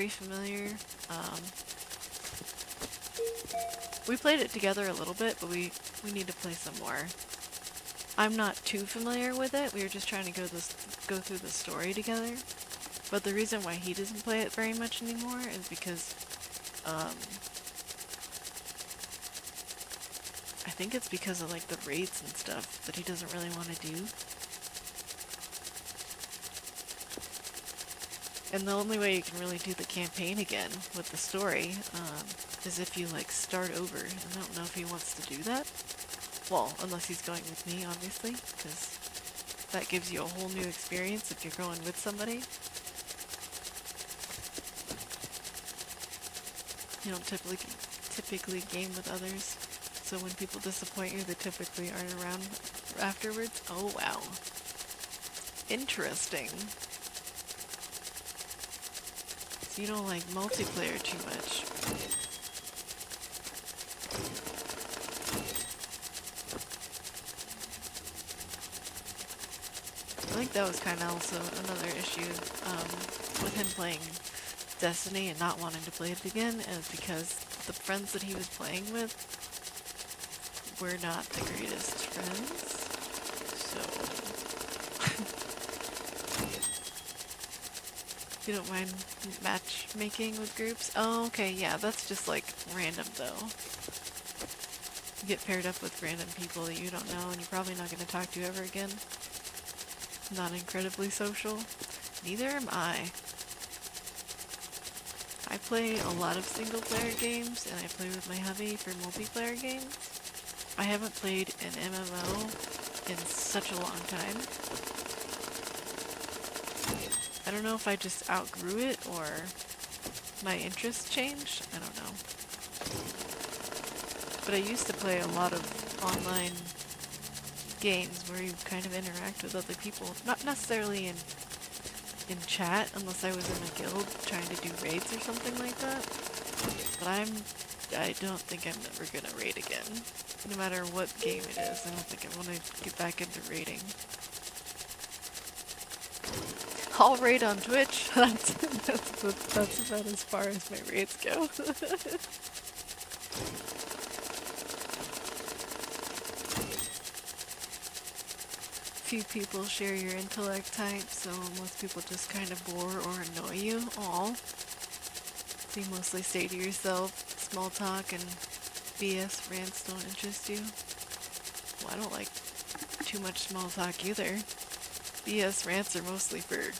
familiar. Um, we played it together a little bit, but we need to play some more. I'm not too familiar with it. We were just trying to go through the story together. But the reason why he doesn't play it very much anymore is because I think it's because of like the raids and stuff that he doesn't really want to do. And the only way you can really do the campaign again with the story is if you like start over. And I don't know if he wants to do that. Well, unless he's going with me, obviously, because that gives you a whole new experience if you're going with somebody. You don't typically game with others, so when people disappoint you, they typically aren't around afterwards. Oh wow. Interesting. So you don't like multiplayer too much. I think that was kind of also another issue with him playing Destiny and not wanting to play it again, is because the friends that he was playing with were not the greatest friends. So you don't mind matchmaking with groups? Oh, okay, yeah, that's just like random though. You get paired up with random people that you don't know and you're probably not going to talk to ever again. Not incredibly social. Neither am I. I play a lot of single player games and I play with my hubby for multiplayer games. I haven't played an MMO in such a long time. I don't know if I just outgrew it or my interests changed. I don't know. But I used to play a lot of online games where you kind of interact with other people. Not necessarily in chat, unless I was in a guild trying to do raids or something like that. But I don't think I'm ever gonna raid again. No matter what game it is, I don't think I want to get back into raiding. I'll raid on Twitch. That's about as far as my raids go. Few people share your intellect type, so most people just kind of bore or annoy you. Aw. So you mostly stay to yourself, small talk and BS rants don't interest you. Well, I don't like too much small talk either. BS rants are mostly for,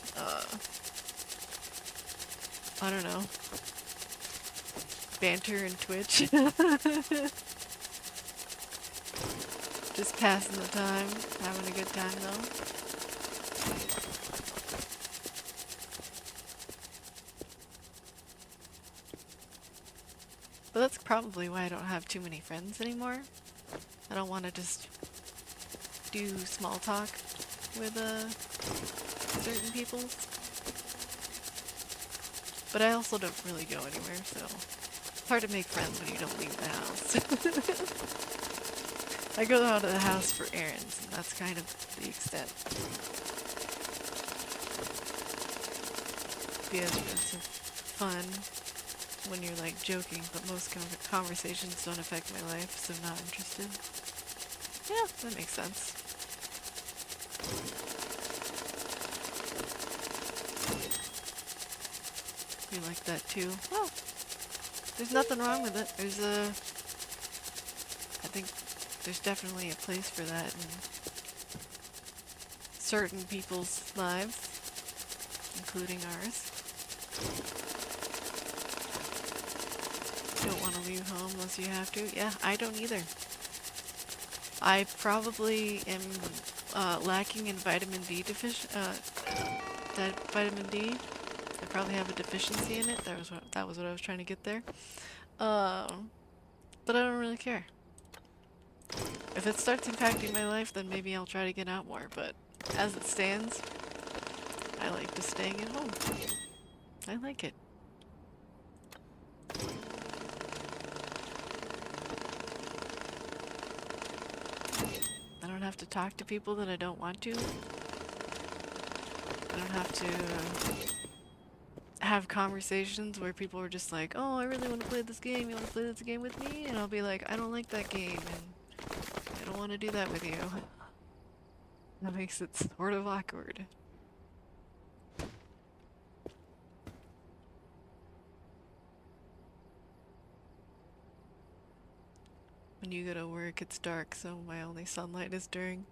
I don't know, banter and Twitch. Just passing the time, having a good time though. But that's probably why I don't have too many friends anymore. I don't want to just do small talk with certain people. But I also don't really go anywhere, so it's hard to make friends when you don't leave the house. I go out of the house for errands, and that's kind of the extent. BS friends are fun when you're like joking, but most conversations don't affect my life, so not interested. Yeah, that makes sense. You like that too? Well, there's nothing wrong with it. I think there's definitely a place for that in certain people's lives, including ours. Don't want to leave home unless you have to. Yeah, I don't either. I probably am lacking in vitamin D vitamin D. I probably have a deficiency in it. That was what I was trying to get there. But I don't really care. If it starts impacting my life, then maybe I'll try to get out more, but as it stands, I like just staying at home. I like it. I don't have to talk to people that I don't want to. I don't have to have conversations where people are just like, oh, I really want to play this game. You want to play this game with me? And I'll be like, I don't like that game, and I don't want to do that with you. That makes it sort of awkward. When you go to work, it's dark, so my only sunlight is during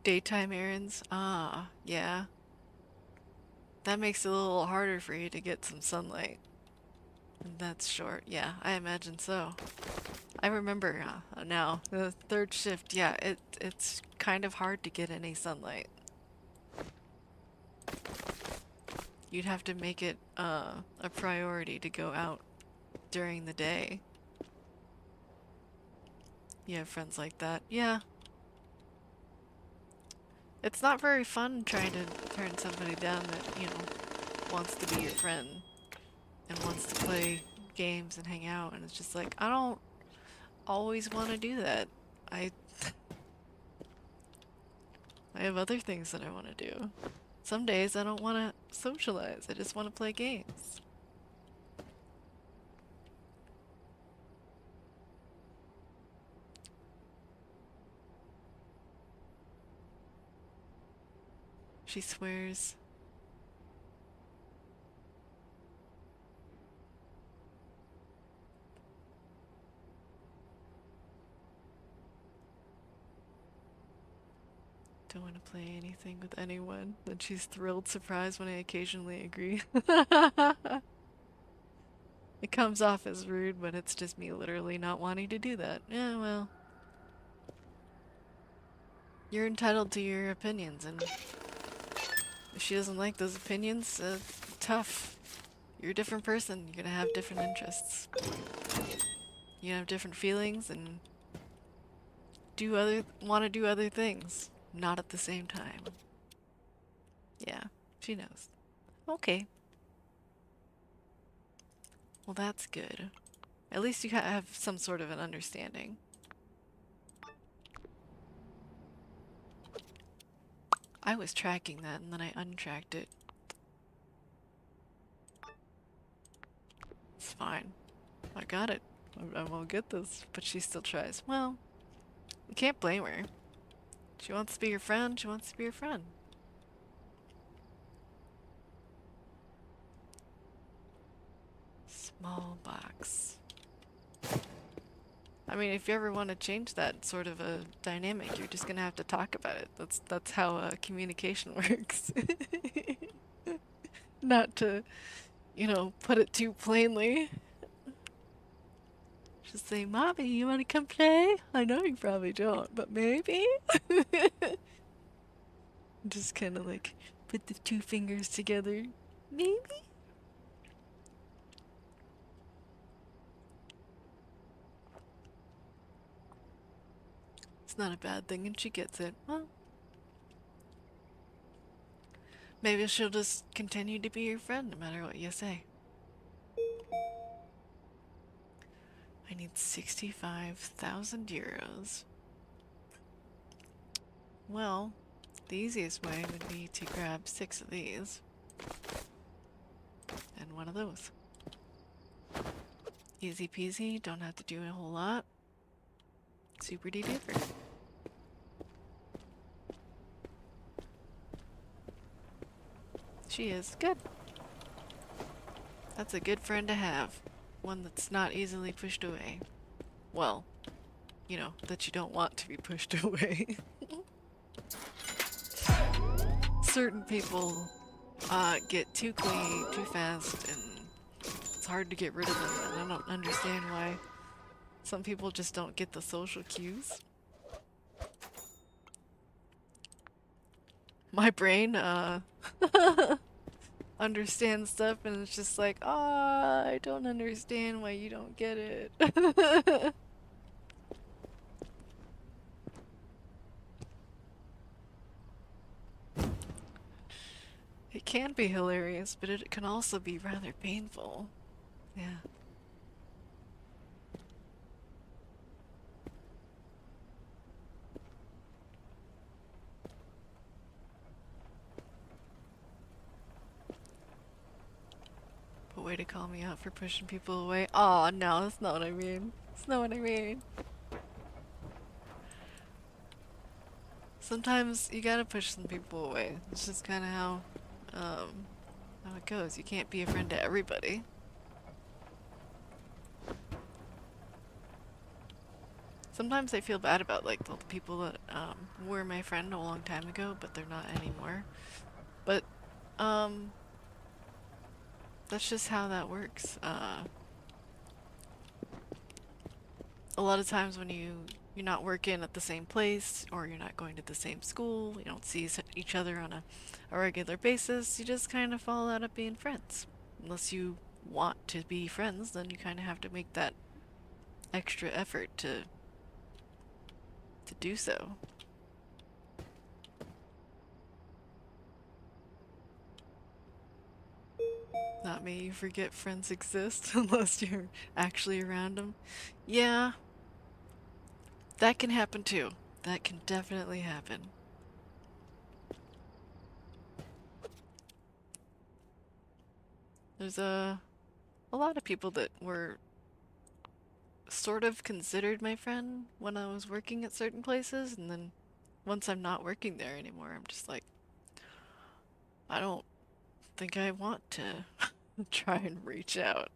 daytime errands. Ah, yeah. That makes it a little harder for you to get some sunlight. And that's short. Yeah, I imagine so. I remember now, the third shift, yeah, it's kind of hard to get any sunlight. You'd have to make it a priority to go out during the day. You have friends like that. Yeah. It's not very fun trying to turn somebody down that, you know, wants to be your friend and wants to play games and hang out, and it's just like, I don't always want to do that. I I have other things that I want to do. Some days I don't want to socialize. I just want to play games. She swears. Don't want to play anything with anyone. Then she's thrilled, surprised when I occasionally agree. It comes off as rude, but it's just me literally not wanting to do that. Yeah, well. You're entitled to your opinions, and if she doesn't like those opinions, tough. You're a different person. You're gonna have different interests. You have different feelings and want to do other things, not at the same time. Yeah, she knows. Okay. Well, that's good. At least you have some sort of an understanding. I was tracking that and then I untracked it. It's fine. I got it. I won't get this, but she still tries. Well, you can't blame her. She wants to be your friend, she wants to be your friend. Small box. I mean, if you ever want to change that sort of a dynamic, you're just gonna have to talk about it. That's how communication works. Not to, you know, put it too plainly. Just say, Mommy, you want to come play? I know you probably don't, but maybe? Just kind of like put the two fingers together. Maybe? It's not a bad thing, and she gets it. Well, maybe she'll just continue to be your friend no matter what you say. I need 65,000 euros. Well, the easiest way would be to grab 6 of these. And one of those. Easy peasy, don't have to do a whole lot. Super duper. She is. Good. That's a good friend to have. One that's not easily pushed away. Well, you know, that you don't want to be pushed away. Certain people get too clingy too fast, and it's hard to get rid of them, and I don't understand why some people just don't get the social cues. My brain understands stuff, and it's just like, ah, I don't understand why you don't get it. It can be hilarious, but it can also be rather painful. Yeah. way to call me out for pushing people away. Oh no, that's not what I mean. That's not what I mean. Sometimes you gotta push some people away. It's just kind of how it goes. You can't be a friend to everybody. Sometimes I feel bad about like the people that were my friend a long time ago, but they're not anymore. But that's just how that works. A lot of times when you're not working at the same place or you're not going to the same school, you don't see each other on a regular basis, you just kind of fall out of being friends. Unless you want to be friends, then you kind of have to make that extra effort to do so. Not me, you forget friends exist unless you're actually around them. Yeah, that can happen too. That can definitely happen. There's a lot of people that were sort of considered my friend when I was working at certain places, and then once I'm not working there anymore, I'm just like, I don't think I want to try and reach out.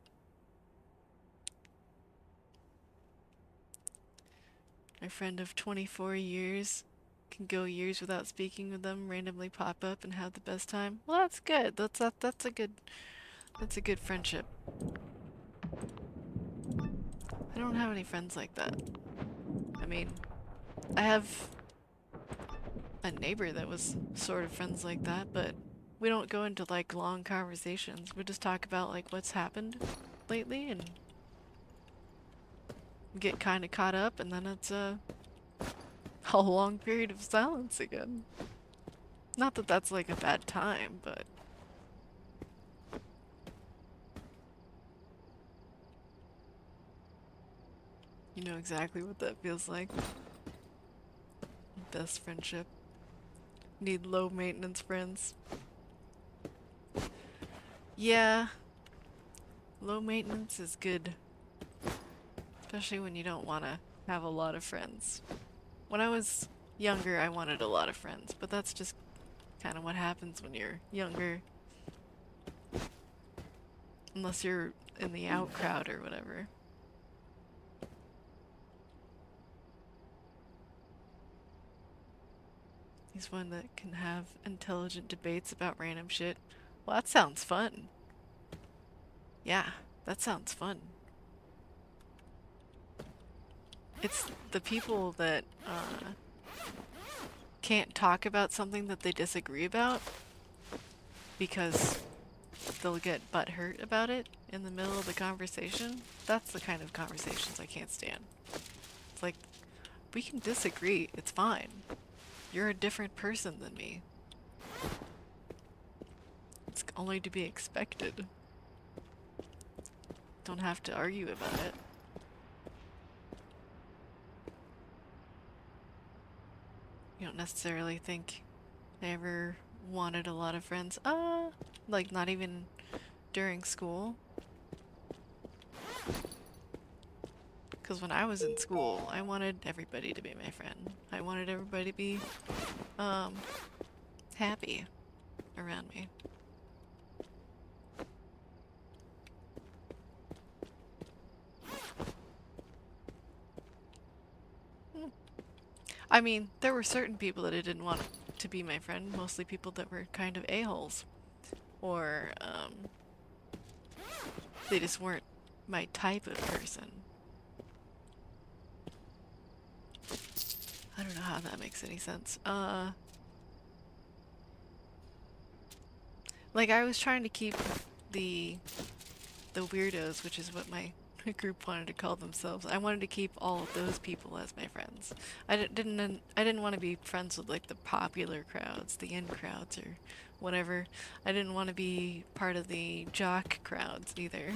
My friend of 24 years can go years without speaking with them, randomly pop up and have the best time. Well, that's good. That's a good friendship. I don't have any friends like that. I mean, I have a neighbor that was sort of friends like that, but we don't go into like long conversations. We just talk about like what's happened lately and get kind of caught up, and then it's a long period of silence again. Not that that's like a bad time, but you know exactly what that feels like. Best friendship. Need low maintenance friends. Yeah, low maintenance is good. Especially when you don't want to have a lot of friends. When I was younger, I wanted a lot of friends, but that's just kind of what happens when you're younger. Unless you're in the out crowd or whatever. He's one that can have intelligent debates about random shit. Well, that sounds fun. Yeah, that sounds fun. It's the people that can't talk about something that they disagree about because they'll get butthurt about it in the middle of the conversation. That's the kind of conversations I can't stand. It's like, we can disagree, it's fine. You're a different person than me. It's only to be expected. Don't have to argue about it. You don't necessarily think I ever wanted a lot of friends. Like not even during school. Because when I was in school, I wanted everybody to be my friend. I wanted everybody to be, happy around me. I mean, there were certain people that I didn't want to be my friend, mostly people that were kind of a-holes. Or, they just weren't my type of person. I don't know how that makes any sense. Like I was trying to keep the weirdos, which is what my group wanted to call themselves. I wanted to keep all of those people as my friends. I didn't want to be friends with like the popular crowds, the in crowds or whatever. I didn't want to be part of the jock crowds either.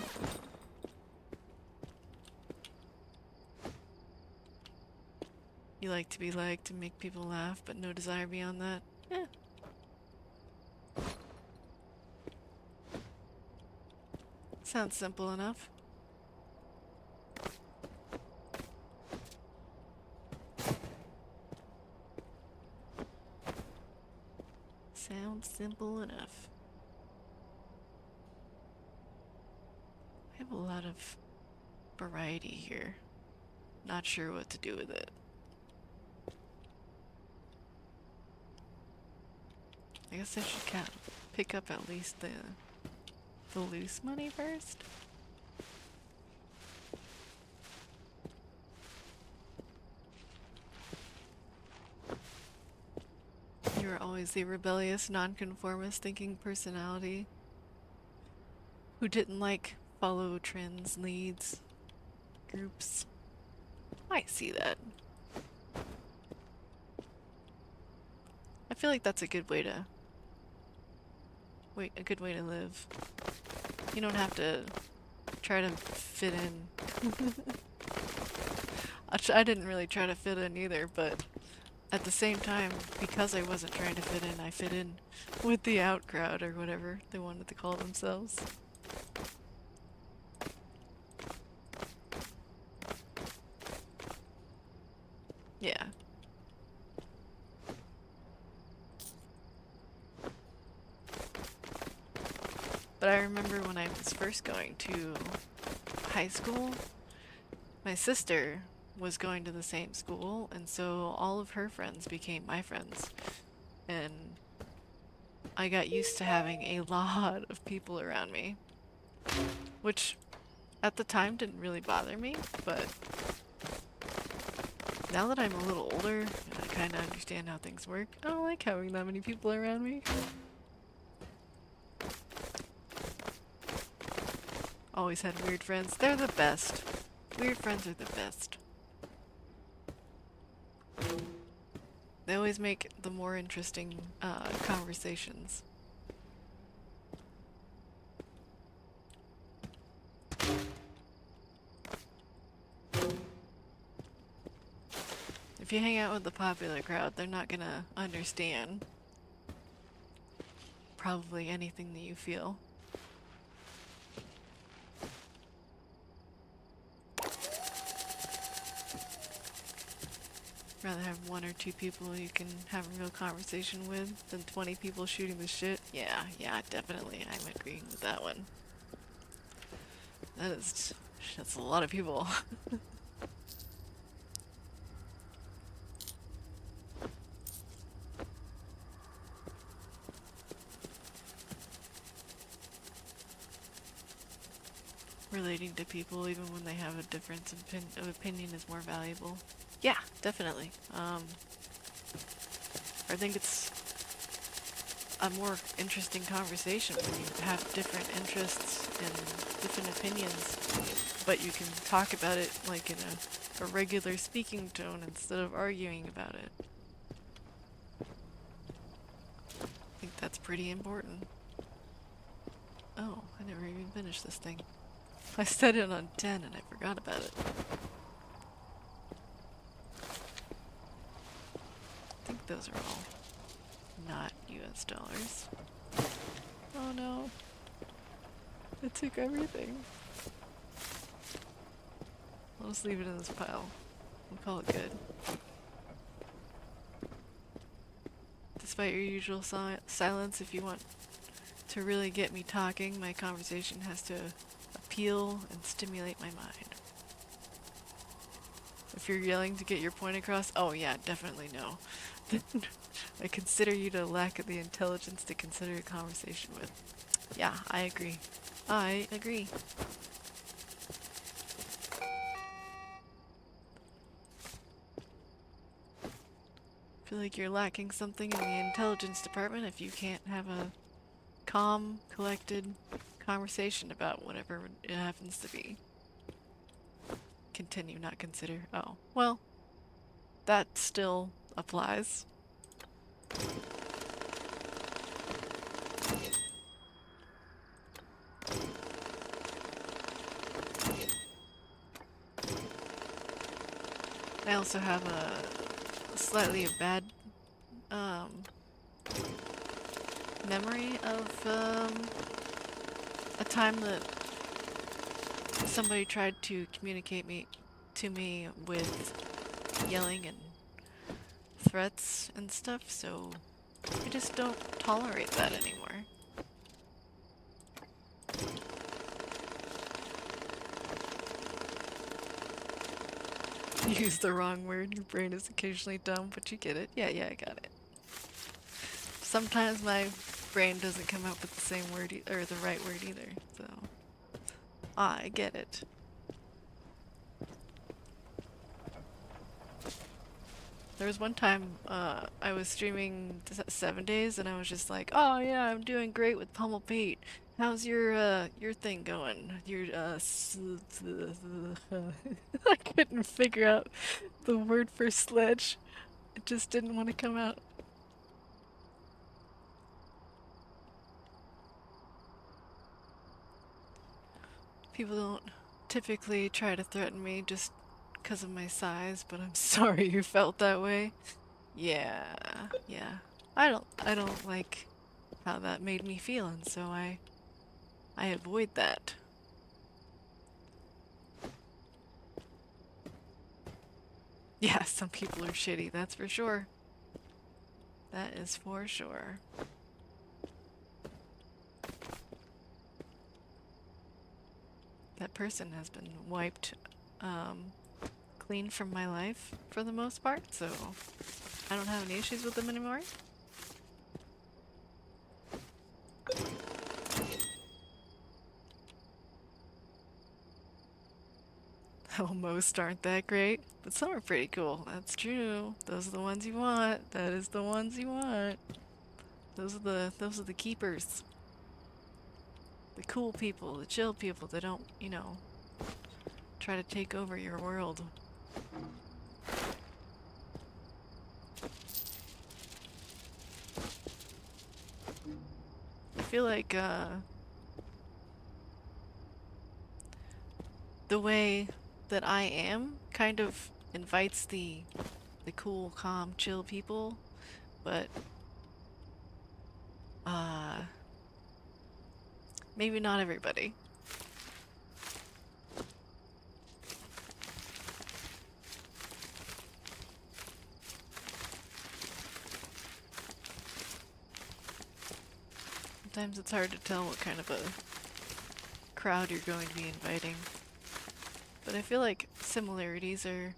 You like to be liked and make people laugh, but no desire beyond that? Yeah. Sounds simple enough. Sounds simple enough. I have a lot of variety here. Not sure what to do with it. I guess I should kind of pick up at least the loose money first. You were always the rebellious, nonconformist thinking personality who didn't like follow trends, leads, groups. I see that. I feel like that's a good way to live. You don't have to try to fit in. I didn't really try to fit in either, but at the same time, because I wasn't trying to fit in, I fit in with the out crowd or whatever they wanted to call themselves. Yeah. But I remember when I was first going to high school, my sister was going to the same school, and so all of her friends became my friends. And I got used to having a lot of people around me, which at the time didn't really bother me, but now that I'm a little older and I kind of understand how things work, I don't like having that many people around me. Always had weird friends. They're the best. Weird friends are the best. They always make the more interesting conversations. If you hang out with the popular crowd, they're not gonna understand probably anything that you feel. Rather have one or two people you can have a real conversation with than 20 people shooting the shit. Yeah, definitely. I'm agreeing with that one. That's a lot of people. Relating to people even when they have a difference of opinion is more valuable. Yeah, definitely. I think it's a more interesting conversation when you have different interests and different opinions, but you can talk about it like in a regular speaking tone instead of arguing about it. I think that's pretty important. Oh, I never even finished this thing. I set it on 10 and I forgot about it. I think those are all not US dollars. Oh no. It took everything. I'll just leave it in this pile. We'll call it good. Despite your usual silence, if you want to really get me talking, my conversation has to appeal and stimulate my mind. If you're yelling to get your point across, oh yeah, definitely no. I consider you to lack the intelligence to consider a conversation with. Yeah, I agree. I agree. I feel like you're lacking something in the intelligence department if you can't have a calm, collected conversation about whatever it happens to be. Continue, not consider. Oh, well, that still applies. I also have a slightly bad memory of a time that somebody tried to communicate to me with yelling and threats and stuff, so I just don't tolerate that anymore. Use the wrong word. Your brain is occasionally dumb, but you get it. Yeah, I got it. Sometimes my brain doesn't come up with the same word or the right word either, so I get it. There was one time I was streaming 7 days and I was just like, oh yeah, I'm doing great with Pummel Pate. How's your thing going? Your I couldn't figure out the word for sledge. It just didn't want to come out. People don't typically try to threaten me just because of my size, but I'm sorry you felt that way. Yeah. I don't like how that made me feel, and so I avoid that. Yeah, some people are shitty, that's for sure. That is for sure. That person has been wiped clean from my life for the most part, so I don't have any issues with them anymore. Oh, most aren't that great, but some are pretty cool. That's true. Those are the ones you want. That is the ones you want. Those are the keepers. The cool people, the chill people that don't, you know, try to take over your world. I feel like the way that I am kind of invites the cool, calm, chill people, but maybe not everybody. Sometimes it's hard to tell what kind of a crowd you're going to be inviting. But I feel like similarities are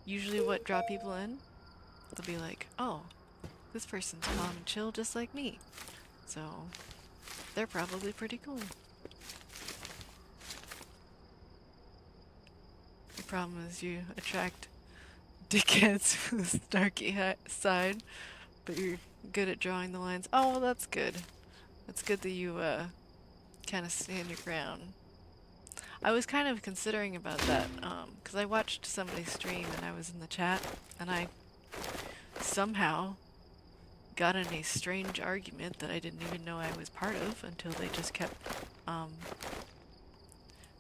usually what draw people in. They'll be like, oh, this person's calm and chill just like me. So they're probably pretty cool. The problem is you attract dickheads with the snarky side, but you're good at drawing the lines. Oh, well, that's good. It's good that you kind of stand your ground. I was kind of considering about that, because I watched somebody stream and I was in the chat, and I somehow got in a strange argument that I didn't even know I was part of until they just kept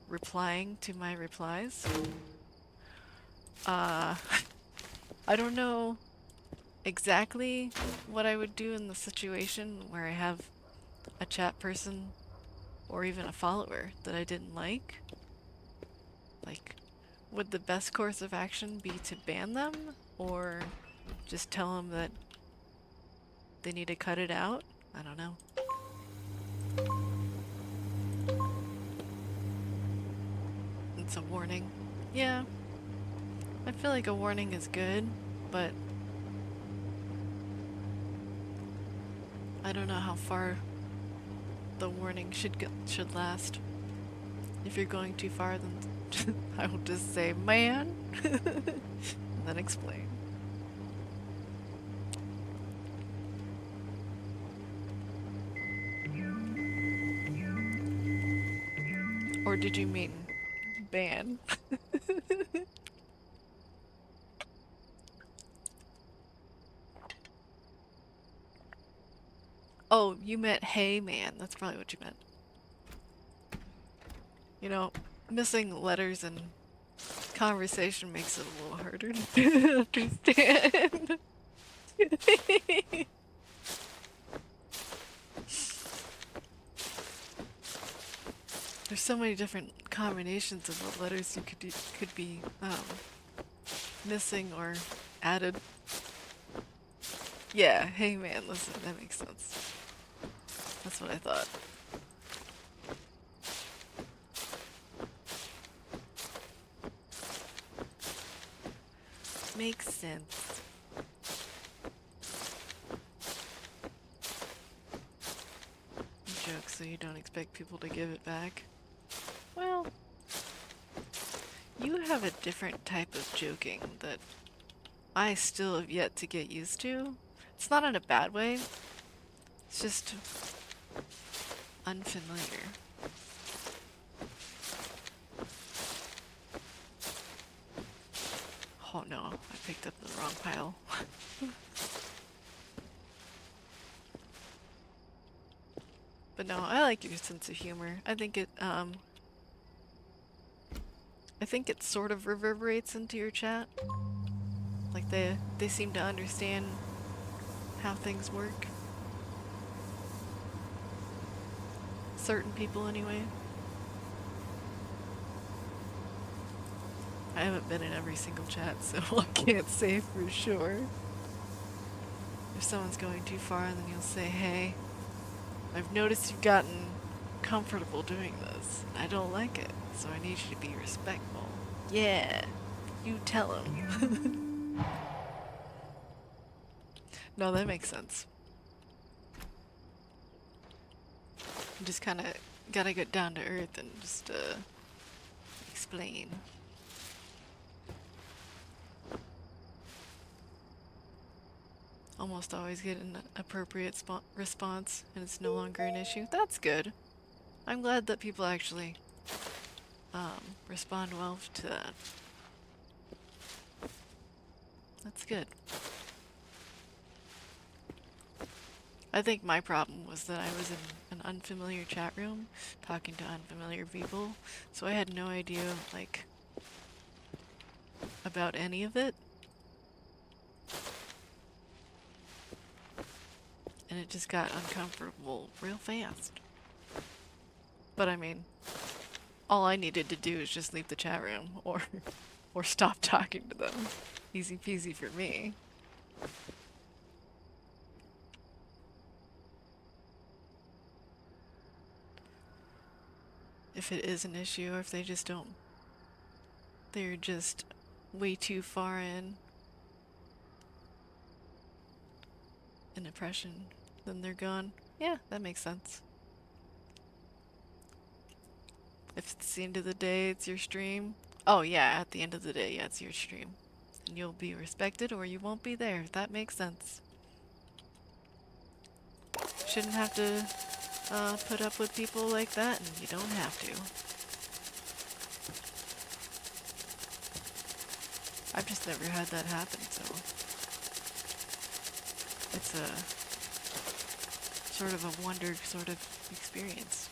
replying to my replies. I don't know exactly what I would do in the situation where I have a chat person or even a follower that I didn't like. Like, would the best course of action be to ban them or just tell them that they need to cut it out? I don't know. It's a warning. Yeah. I feel like a warning is good, but I don't know how far the warning should last. If you're going too far, then I will just say, man, and then explain. Or did you mean ban? Oh, you meant hey man. That's probably what you meant. You know, missing letters in conversation makes it a little harder to understand. There's so many different combinations of what letters you could be missing or added. Yeah, hey man, listen, that makes sense. That's what I thought. Makes sense. Joke so you don't expect people to give it back. Well, you have a different type of joking that I still have yet to get used to. It's not in a bad way. It's just unfamiliar. Oh no, I picked up the wrong pile. But no, I like your sense of humor. I think it sort of reverberates into your chat. Like they seem to understand how things work. Certain people anyway. I haven't been in every single chat, so I can't say for sure. If someone's going too far, then you'll say, hey, I've noticed you've gotten comfortable doing this. I don't like it, so I need you to be respectful. Yeah, you tell him. No, that makes sense. You just kind of gotta get down to earth and just explain. Almost always get an appropriate response, and it's no longer an issue. That's good. I'm glad that people actually respond well to that. That's good. I think my problem was that I was in an unfamiliar chat room talking to unfamiliar people, so I had no idea, like, about any of it. And it just got uncomfortable real fast. But I mean, all I needed to do is just leave the chat room or stop talking to them. Easy peasy for me. If it is an issue or if they just don't, they're just way too far in an oppression, then they're gone. Yeah, that makes sense. If it's the end of the day, it's your stream. Oh yeah, at the end of the day, yeah, it's your stream. And you'll be respected or you won't be there. That makes sense. Shouldn't have to put up with people like that, and you don't have to. I've just never had that happen, so it's a sort of a wonder sort of experience.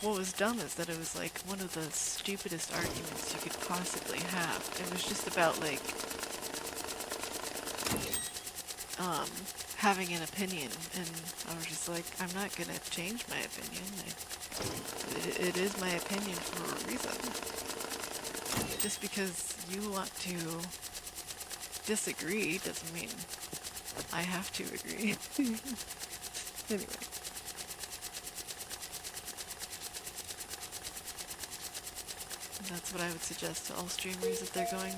What was dumb is that it was like one of the stupidest arguments you could possibly have. It was just about like having an opinion, and I was just like, I'm not gonna change my opinion. It is my opinion for a reason. Just because you want to disagree doesn't mean I have to agree. Anyway. That's what I would suggest to all streamers. If they're going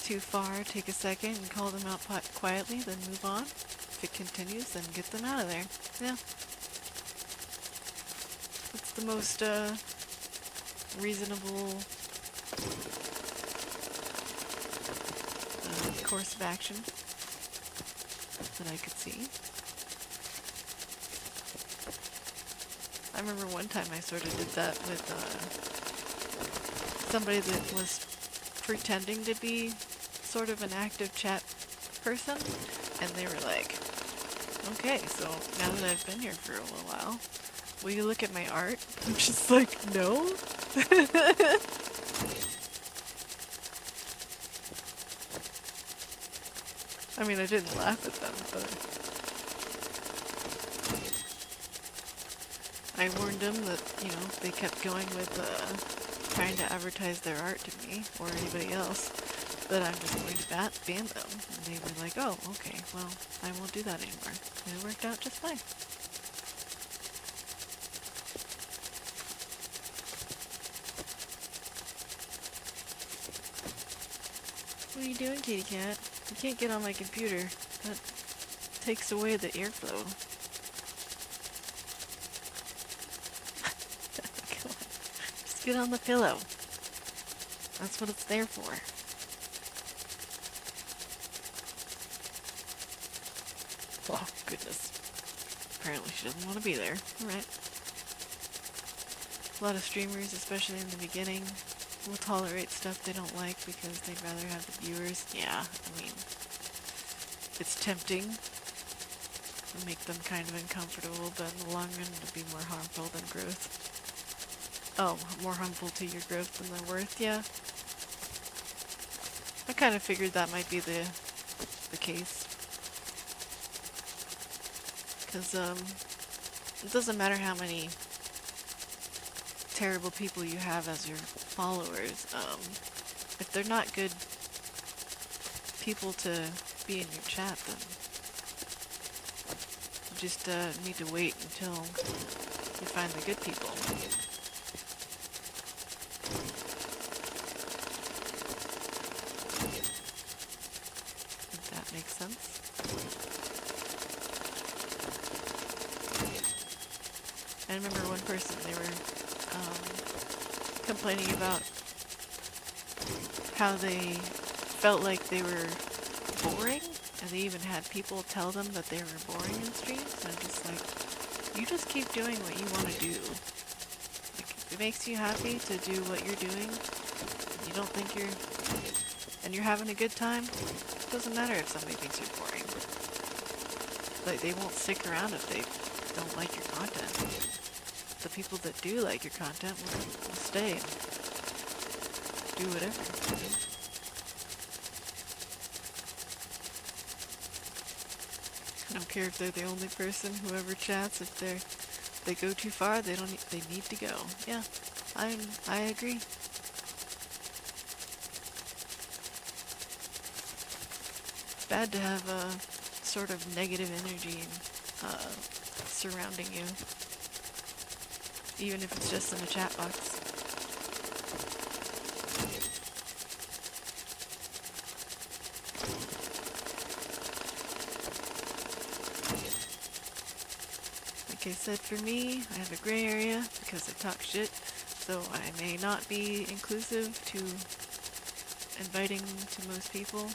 too far, take a second and call them out quietly, then move on. If it continues, then get them out of there. Yeah. It's the most reasonable course of action that I could see. I remember one time I sort of did that with somebody that was pretending to be sort of an active chat person, and they were like, okay, so now that I've been here for a little while, will you look at my art? I'm just like, no. I mean, I didn't laugh at them, but I warned them that, you know, they kept going with trying to advertise their art to me or anybody else, that I'm just going to ban them. And they were like, oh, okay, well, I won't do that anymore. And it worked out just fine. What are you doing, kitty cat? You can't get on my computer. That takes away the airflow. Come on. Just get on the pillow. That's what it's there for. Oh, goodness. Apparently she doesn't want to be there. Alright. A lot of streamers, especially in the beginning, will tolerate stuff they don't like because they'd rather have the viewers. Yeah, I mean, it's tempting to make them kind of uncomfortable, but in the long run it'll be more harmful than growth. Oh, more harmful to your growth than their worth, yeah. I kind of figured that might be the case. Because, it doesn't matter how many terrible people you have as your followers, if they're not good people to be in your chat, then you just need to wait until you find the good people. If that makes sense. I remember one person, they were complaining about how they felt like they were boring, and they even had people tell them that they were boring in streams, and I'm just like, you just keep doing what you want to do. Like, if it makes you happy to do what you're doing, and you don't think and you're having a good time, it doesn't matter if somebody thinks you're boring. Like, they won't stick around if they don't like your content. The people that do like your content will stay and do whatever. I don't care if they're the only person who ever chats. If they go too far, they need to go. Yeah, I agree. It's bad to have a sort of negative energy surrounding you. Even if it's just in a chat box. Like I said, for me, I have a gray area because I talk shit, so I may not be inclusive to inviting to most people,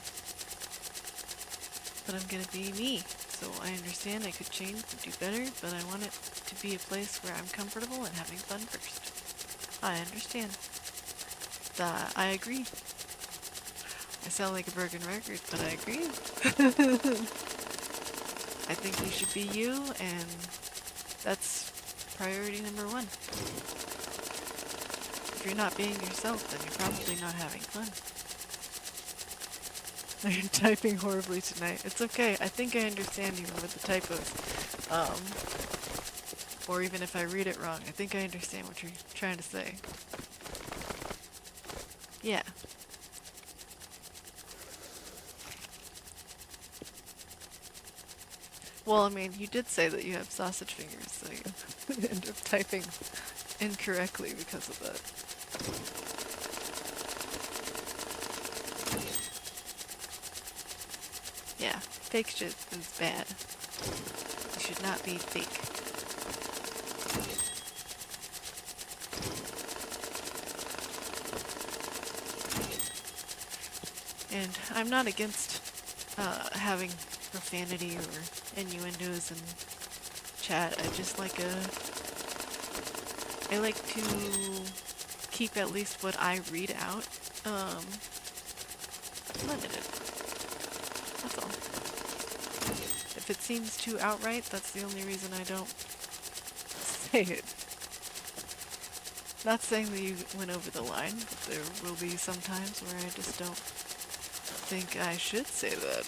but I'm gonna be me. So I understand I could change and do better, but I want it to be a place where I'm comfortable and having fun first. I understand. I agree. I sound like a broken record, but I agree. I think you should be you, and that's priority number one. If you're not being yourself, then you're probably not having fun. You're typing horribly tonight. It's okay. I think I understand even with the typos. Or even if I read it wrong, I think I understand what you're trying to say. Yeah. Well, I mean, you did say that you have sausage fingers, so you end up typing incorrectly because of that. Yeah, fake shit is bad. You should not be fake. And I'm not against having profanity or innuendos in chat. I just like I like to keep at least what I read out limited. That's all. If it seems too outright, that's the only reason I don't say it. Not saying that you went over the line, but there will be some times where I just don't think I should say that.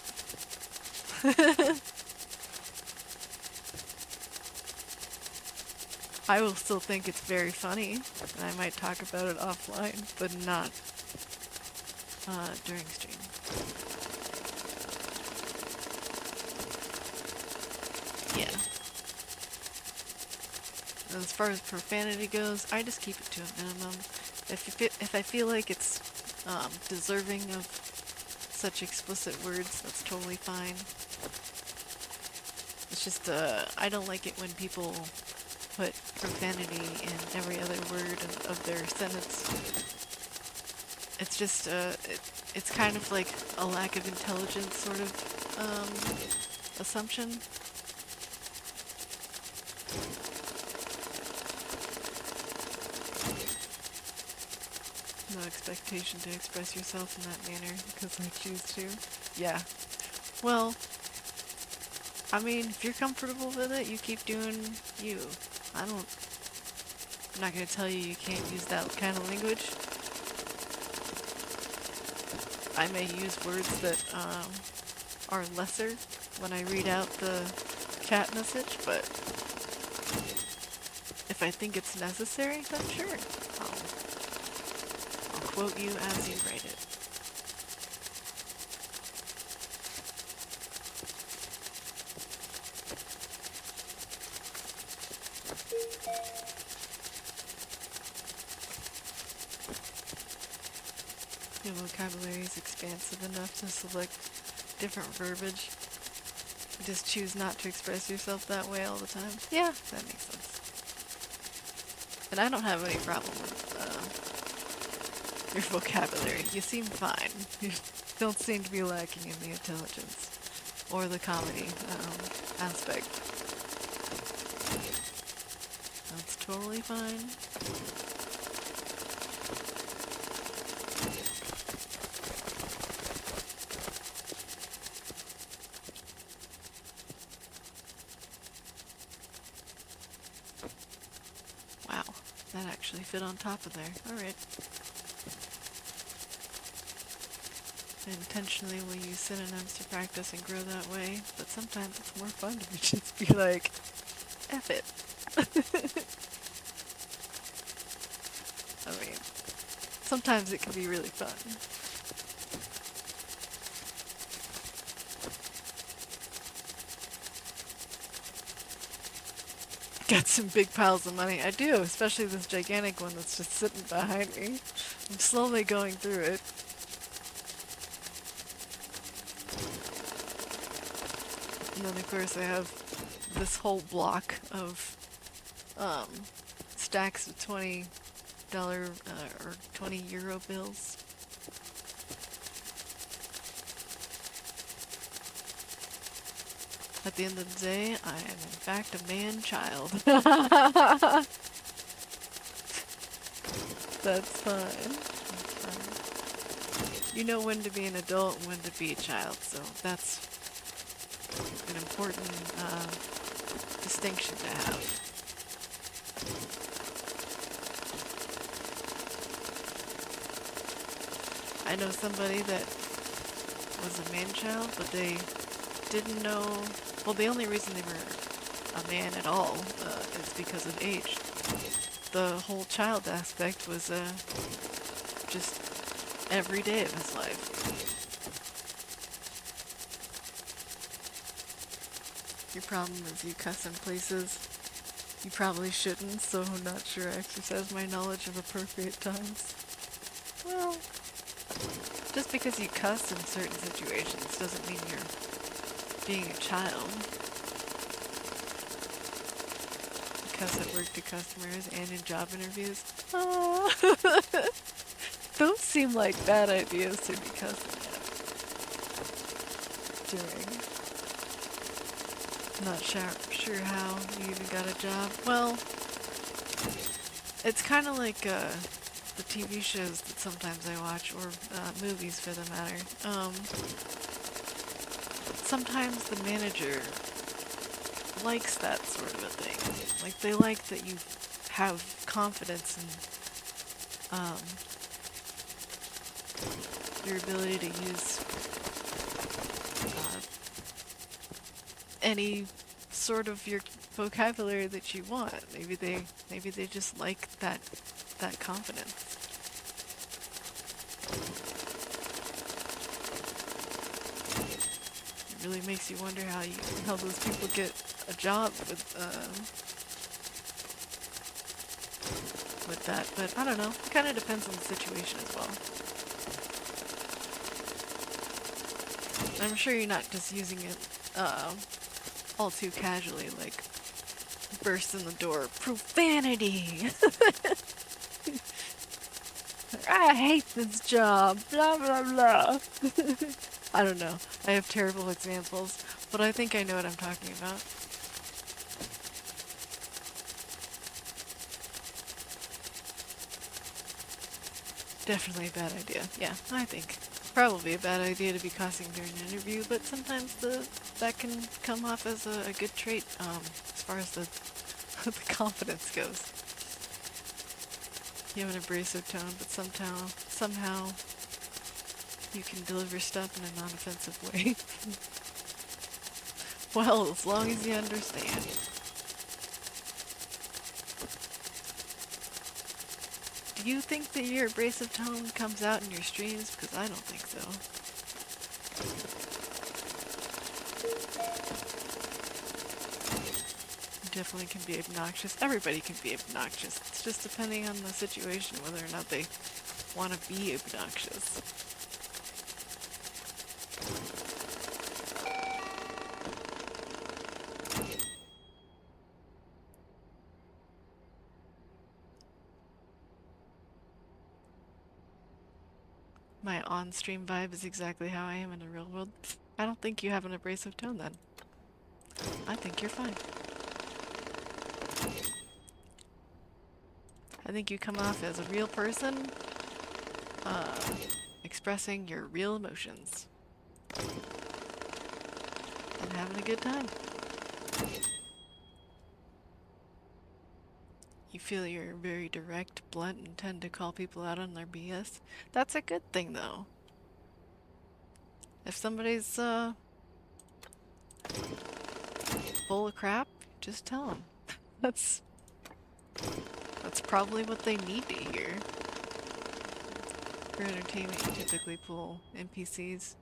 I will still think it's very funny, and I might talk about it offline, but not during stream. Yeah. And as far as profanity goes, I just keep it to a minimum. If I feel like it's deserving of such explicit words, that's totally fine. It's just, I don't like it when people put profanity in every other word of their sentence. It's just, it's kind of like a lack of intelligence sort of assumption. No expectation to express yourself in that manner because I choose to. Yeah. Well, I mean, if you're comfortable with it, you keep doing you. I'm not gonna tell you you can't use that kind of language. I may use words that are lesser when I read out the chat message, but if I think it's necessary, then sure. I'll quote you as you write it. Your vocabulary is expansive enough to select different verbiage. You just choose not to express yourself that way all the time. Yeah, that makes sense. And I don't have any problem with your vocabulary. You seem fine. You don't seem to be lacking in the intelligence or the comedy aspect. That's totally fine. Wow, that actually fit on top of there. Alright. I intentionally will use synonyms to practice and grow that way, but sometimes it's more fun to just be like, F it. I mean, sometimes it can be really fun. Got some big piles of money. I do, especially this gigantic one that's just sitting behind me. I'm slowly going through it. And then of course I have this whole block of stacks of $20 or 20 euro bills. At the end of the day, I am in fact a man-child. That's fine. You know when to be an adult and when to be a child, so that's an important distinction to have. I know somebody that was a man-child, but they didn't know. Well, the only reason they were a man at all is because of age. The whole child aspect was just every day of his life. Your problem is you cuss in places you probably shouldn't, so I'm not sure I exercise my knowledge of appropriate times. Well, just because you cuss in certain situations doesn't mean you're being a child. You cuss at work to customers and in job interviews. Those seem like bad ideas to be cussing at. During. Not sure how you even got a job. Well, it's kind of like the TV shows that sometimes I watch, or movies for the matter. Sometimes the manager likes that sort of a thing. Like, they like that you have confidence in your ability to use any sort of your vocabulary that you want. Maybe they just like that confidence. It really makes you wonder how those people get a job with that, but I don't know. It kind of depends on the situation as well. I'm sure you're not just using it all too casually, like burst in the door, profanity. I hate this job, blah blah blah. I don't know. I have terrible examples, but I think I know what I'm talking about. Definitely a bad idea. Yeah, I think. Probably a bad idea to be cussing during an interview, but sometimes that can come off as a good trait, as far as the confidence goes. You have an abrasive tone, but somehow you can deliver stuff in a non-offensive way. Well, as long as you understand. Do you think that your abrasive tone comes out in your streams? Because I don't think so. You definitely can be obnoxious. Everybody can be obnoxious. It's just depending on the situation whether or not they want to be obnoxious. My on-stream vibe is exactly how I am in the real world. I don't think you have an abrasive tone then. I think you're fine. I think you come off as a real person, expressing your real emotions. And having a good time. You feel you're very direct, blunt, and tend to call people out on their BS. That's a good thing, though. If somebody's, full of crap, just tell them. That's probably what they need to hear. For entertainment, you typically pull NPCs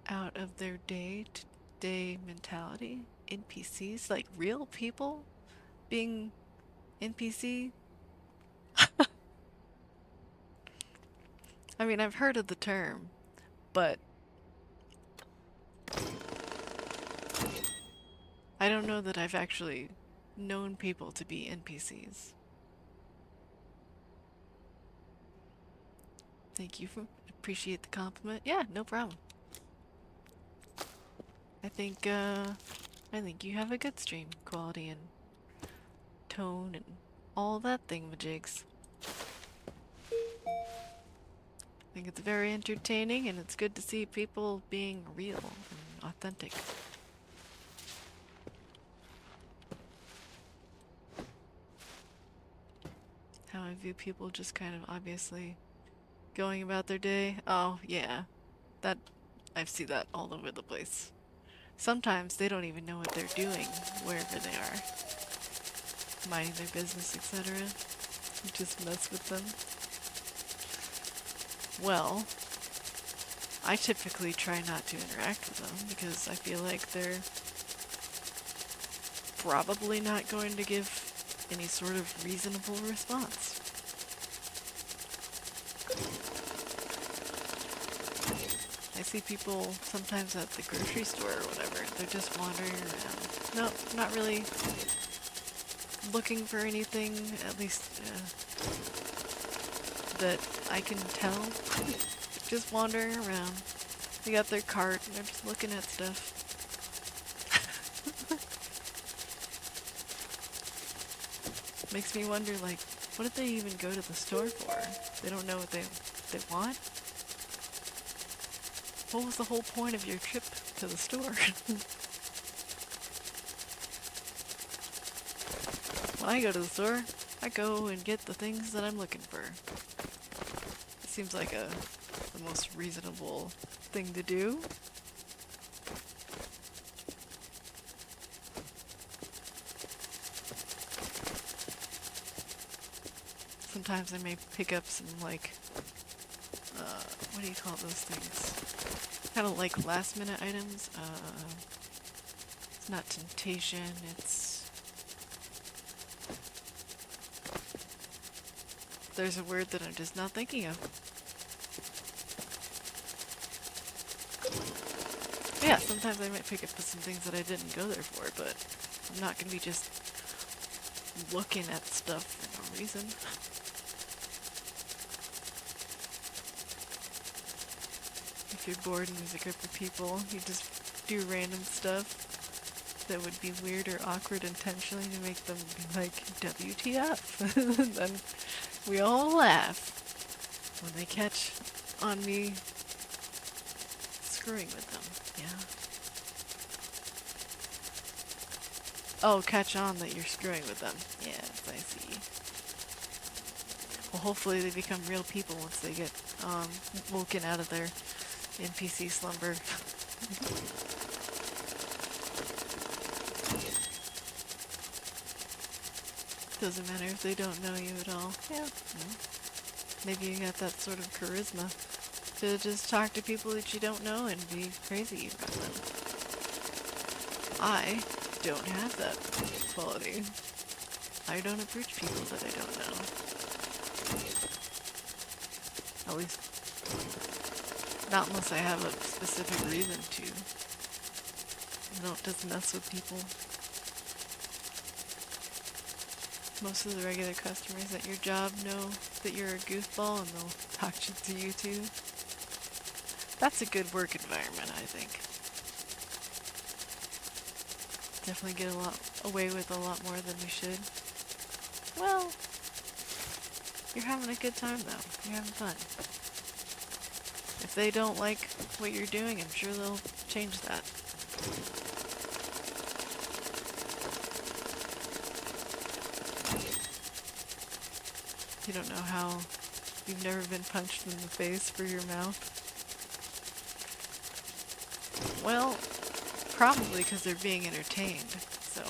out of their day-to-day mentality. NPCs? Like real people being NPC? I mean, I've heard of the term, but I don't know that I've actually known people to be NPCs. Thank you for appreciate the compliment. Yeah, no problem. I think you have a good stream quality and tone and all that thingamajigs. I think it's very entertaining and it's good to see people being real and authentic. How I view people just kind of obviously going about their day. Oh, yeah. I see that all over the place. Sometimes they don't even know what they're doing wherever they are. Minding their business, etc. You just mess with them. Well, I typically try not to interact with them because I feel like they're probably not going to give any sort of reasonable response. I see people sometimes at the grocery store or whatever, they're just wandering around. Nope, not really looking for anything, at least that I can tell. Just wandering around. They got their cart and they're just looking at stuff. Makes me wonder, like, what did they even go to the store for? They don't know what they want? What was the whole point of your trip to the store? When I go to the store, I go and get the things that I'm looking for. It seems like the most reasonable thing to do. sometimes I may pick up some, like, what do you call those things? Kind of like last minute items. It's not temptation, it's... There's a word that I'm just not thinking of. Yeah, sometimes I might pick up some things that I didn't go there for, but I'm not gonna be just looking at stuff for no reason. If you're bored and there's a group of people, you just do random stuff that would be weird or awkward intentionally to make them be like, WTF? Then we all laugh when they catch on me screwing with them. Yeah. Oh, catch on that you're screwing with them. Yes, I see. Well, hopefully they become real people once they get woken out of their NPC slumber. Doesn't matter if they don't know you at all. Yeah. Well, maybe you got that sort of charisma to just talk to people that you don't know and be crazy about them. I don't have that quality. I don't approach people that I don't know. At least, not unless I have a specific reason to. No, it doesn't mess with people. Most of the regular customers at your job know that you're a goofball and they'll talk shit to you too. That's a good work environment, I think. Definitely get away with a lot more than we should. Well, you're having a good time though. You're having fun. If they don't like what you're doing, I'm sure they'll change that. You don't know how you've never been punched in the face for your mouth? Well, probably because they're being entertained, so...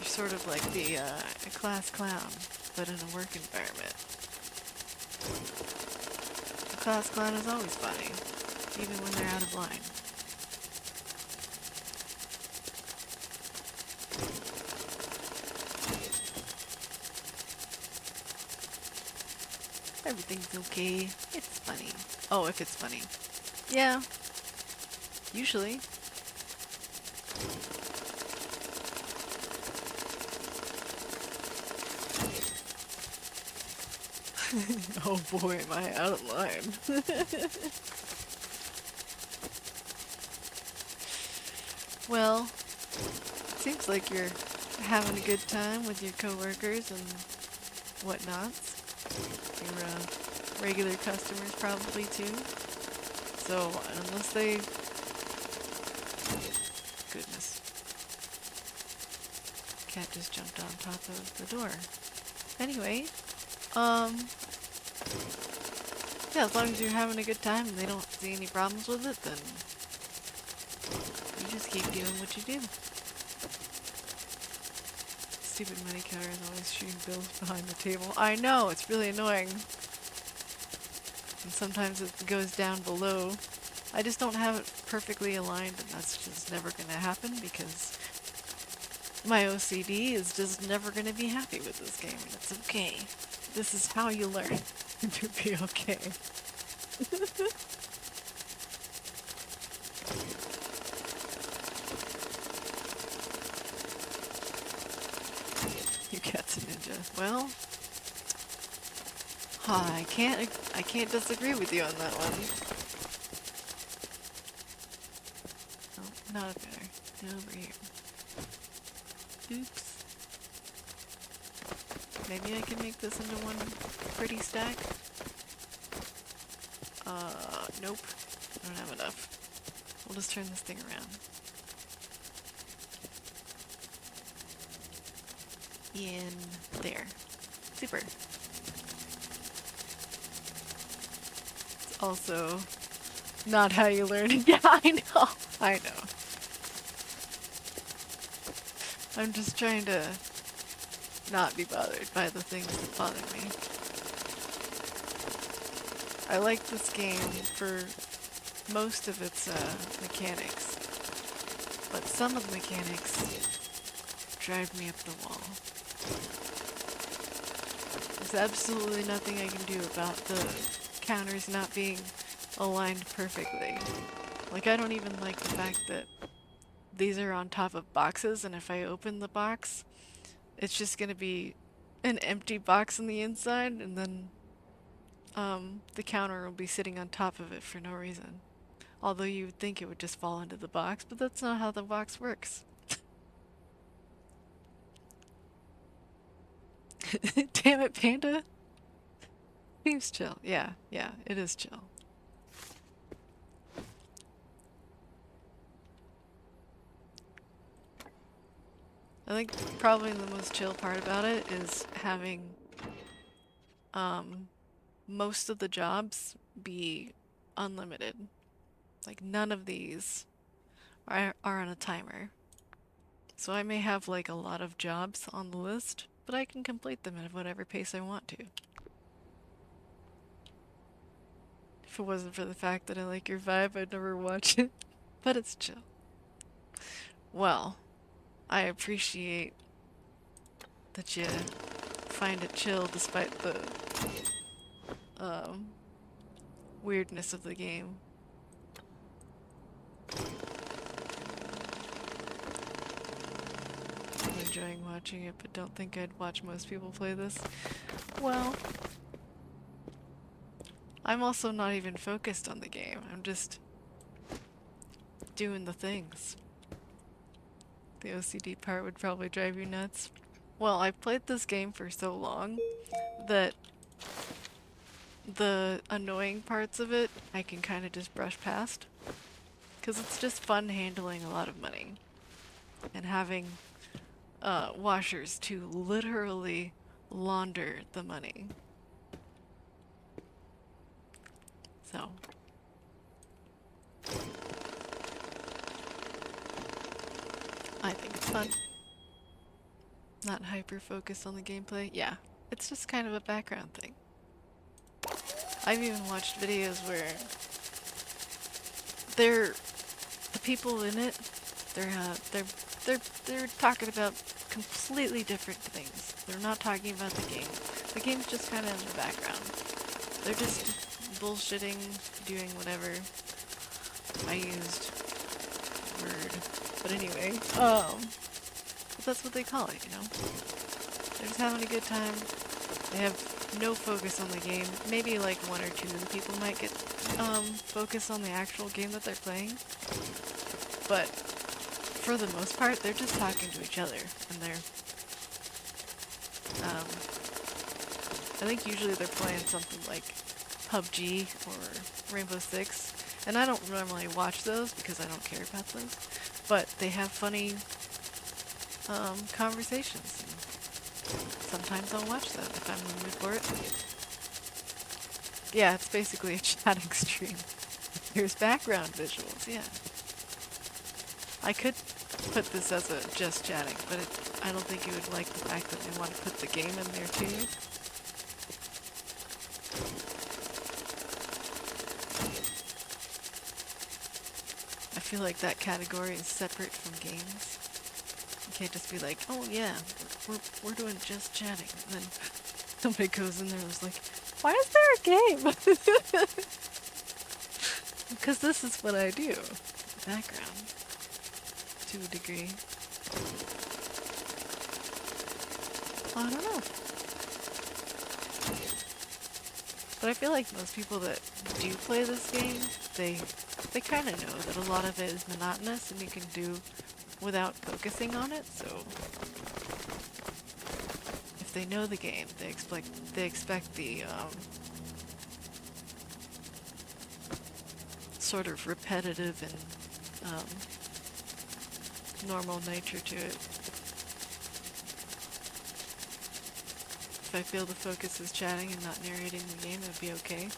You're sort of like the a class clown, but in a work environment. A class clown is always funny, even when they're out of line. Everything's okay. It's funny. Oh, if it's funny. Yeah. Usually. Oh boy, am I out of line. Well, it seems like you're having a good time with your coworkers and whatnots. Your regular customers probably too. So unless they... Goodness. Cat just jumped on top of the door. Anyway, yeah, as long as you're having a good time and they don't see any problems with it, then you just keep doing what you do. Stupid money counter is always shooting bills behind the table. I know, it's really annoying. And sometimes it goes down below. I just don't have it perfectly aligned, and that's just never going to happen because my OCD is just never going to be happy with this game, and it's okay. This is how you learn to be okay. You cat's a ninja. Well, I can't disagree with you on that one. Oh, not up there. Over here. Oops. Maybe I can make this into one pretty stack? Nope. I don't have enough. We'll just turn this thing around. In there. Super. It's also not how you learn. Yeah, I know. I know. I'm just trying to not be bothered by the things that bother me. I like this game for most of its mechanics, but some of the mechanics drive me up the wall. There's absolutely nothing I can do about the counters not being aligned perfectly. Like, I don't even like the fact that these are on top of boxes, and if I open the box, it's just gonna be an empty box on the inside, and then the counter will be sitting on top of it for no reason. Although you would think it would just fall into the box, but that's not how the box works. Damn it, Panda! Seems chill. Yeah, it is chill. I think probably the most chill part about it is having most of the jobs be unlimited. Like, none of these are on a timer. So I may have like a lot of jobs on the list, but I can complete them at whatever pace I want to. If it wasn't for the fact that I like your vibe, I'd never watch it. But it's chill. Well, I appreciate that you find it chill despite the weirdness of the game. I'm enjoying watching it, but don't think I'd watch most people play this. Well, I'm also not even focused on the game. I'm just doing the things. The OCD part would probably drive you nuts. Well, I've played this game for so long that the annoying parts of it I can kind of just brush past. Because it's just fun handling a lot of money. And having washers to literally launder the money. So. I think it's fun. Not hyper-focused on the gameplay. Yeah, it's just kind of a background thing. I've even watched videos where the people in it, they're talking about completely different things. They're not talking about the game. The game's just kind of in the background. They're just bullshitting, doing whatever. I used word, but anyway, but that's what they call it, you know? They're just having a good time. They have no focus on the game. Maybe like one or two of the people might get focus on the actual game that they're playing. But for the most part, they're just talking to each other, and they're I think usually they're playing something like PUBG or Rainbow Six, and I don't normally watch those because I don't care about those, but they have funny conversations. Sometimes I'll watch that if I'm in the mood for it. Yeah, it's basically a chatting stream. There's background visuals, yeah. I could put this as a just chatting, but I don't think you would like the fact that I want to put the game in there too. I feel like that category is separate from games. You can't just be like, oh yeah, we're doing just chatting, and then somebody goes in there and is like, why is there a game? Because this is what I do. Background. To a degree. I don't know. But I feel like most people that do play this game, they kind of know that a lot of it is monotonous and you can do without focusing on it, so if they know the game, they expect the sort of repetitive and normal nature to it. If I feel the focus is chatting and not narrating the game, it'd be okay. I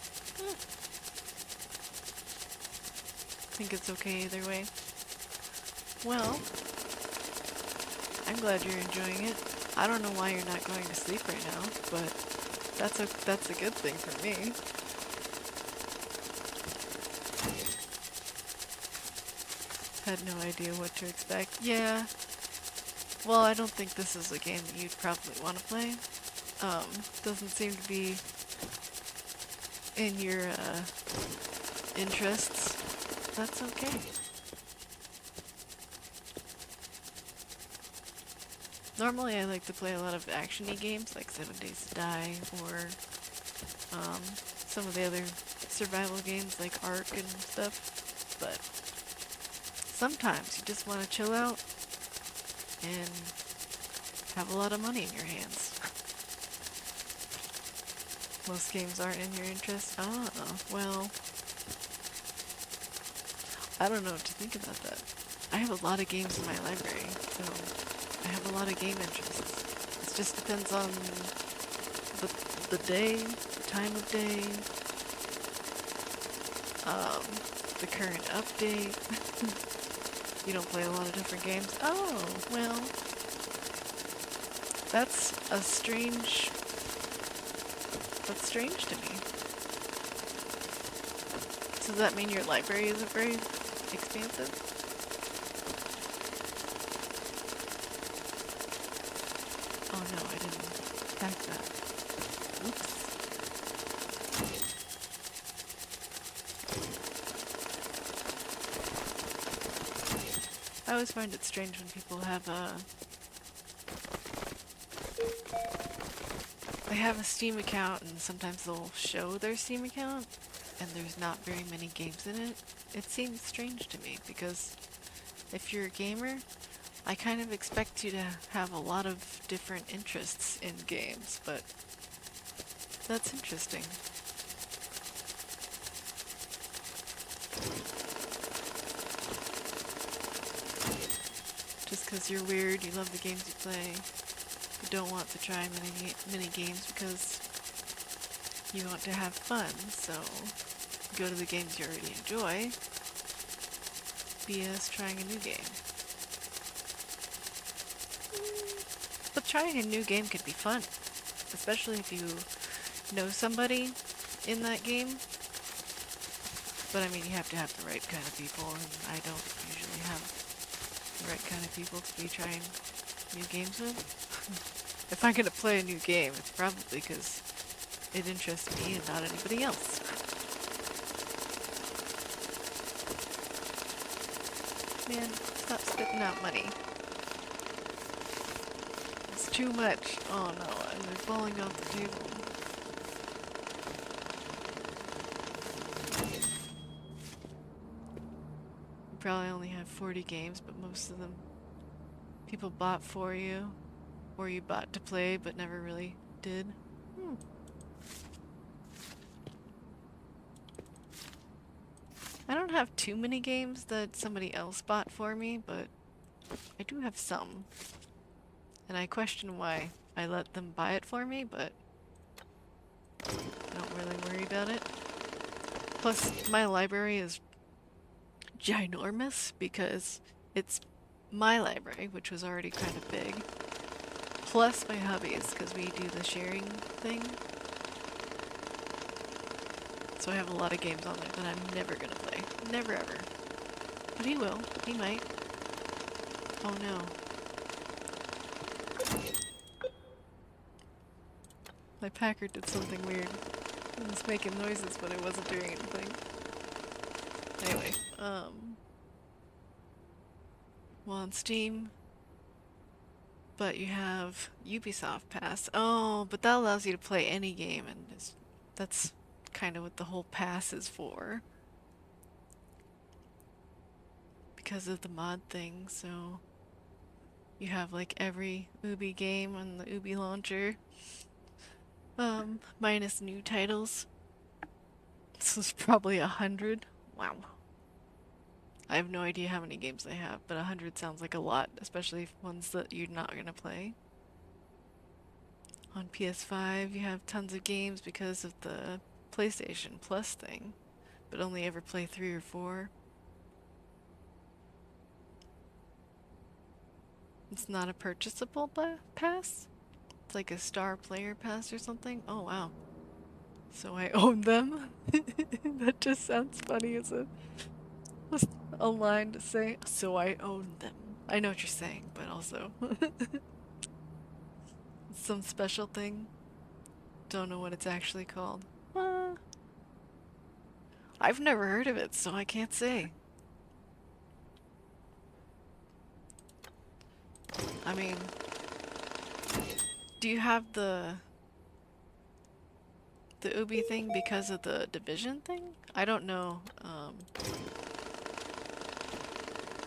think it's okay either way. Well, I'm glad you're enjoying it. I don't know why you're not going to sleep right now, but that's a good thing for me. Had no idea what to expect. Yeah. Well, I don't think this is a game that you'd probably want to play. Doesn't seem to be in your interests. That's okay. Normally I like to play a lot of action-y games like 7 Days to Die or some of the other survival games like Ark and stuff, but sometimes you just want to chill out and have a lot of money in your hands. Most games aren't in your interest. Oh, well, I don't know what to think about that. I have a lot of games in my library, so I have a lot of game interests. It just depends on the day, the time of day, the current update. You don't play a lot of different games? Oh, well, that's strange to me. So does that mean your library isn't very expansive? Oh no, I didn't pack that. Oops. I always find it strange when people have they have a Steam account and sometimes they'll show their Steam account and there's not very many games in it. It seems strange to me because if you're a gamer, I kind of expect you to have a lot of different interests in games, but that's interesting. Just because you're weird, you love the games you play, you don't want to try many games because you want to have fun, so go to the games you already enjoy. BS trying a new game. But trying a new game could be fun, especially if you know somebody in that game. But I mean, you have to have the right kind of people, and I don't usually have the right kind of people to be trying new games with. If I'm gonna play a new game, it's probably because it interests me and not anybody else. Man, stop spitting out money. It's too much. Oh no, and they're falling off the table. You probably only have 40 games, but most of them people bought for you, or you bought to play but never really did. I don't have too many games that somebody else bought for me, but I do have some. And I question why I let them buy it for me, but I don't really worry about it. Plus, my library is ginormous because it's my library, which was already kind of big, plus my hobbies, because we do the sharing thing. So I have a lot of games on there that I'm never gonna play. Never ever. But he will. He might. Oh no. My Packard did something weird. It was making noises, but it wasn't doing anything. Anyway, well, on Steam, but you have Ubisoft Pass. Oh, but that allows you to play any game, and that's kind of what the whole pass is for. Because of the mod thing, so you have like every Ubi game on the Ubi launcher. Minus new titles. This is probably 100. Wow. I have no idea how many games they have, but 100 sounds like a lot, especially ones that you're not gonna play. On PS5, you have tons of games because of the PlayStation Plus thing, but only ever play 3 or 4. It's not a purchasable pass? It's like a star player pass or something? Oh wow. So I own them? That just sounds funny as a line to say, so I own them. I know what you're saying, but also some special thing. Don't know what it's actually called. I've never heard of it, so I can't say. I mean, do you have the Ubi thing because of the Division thing? I don't know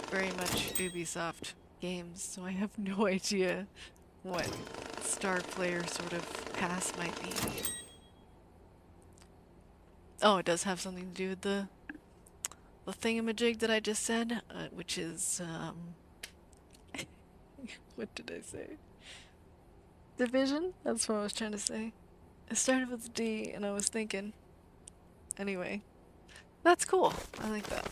very much Ubisoft games, so I have no idea what star player sort of pass might be. Oh, it does have something to do with the thingamajig that I just said, which is what did I say? Division? That's what I was trying to say. It started with D, and I was thinking. Anyway, that's cool. I like that.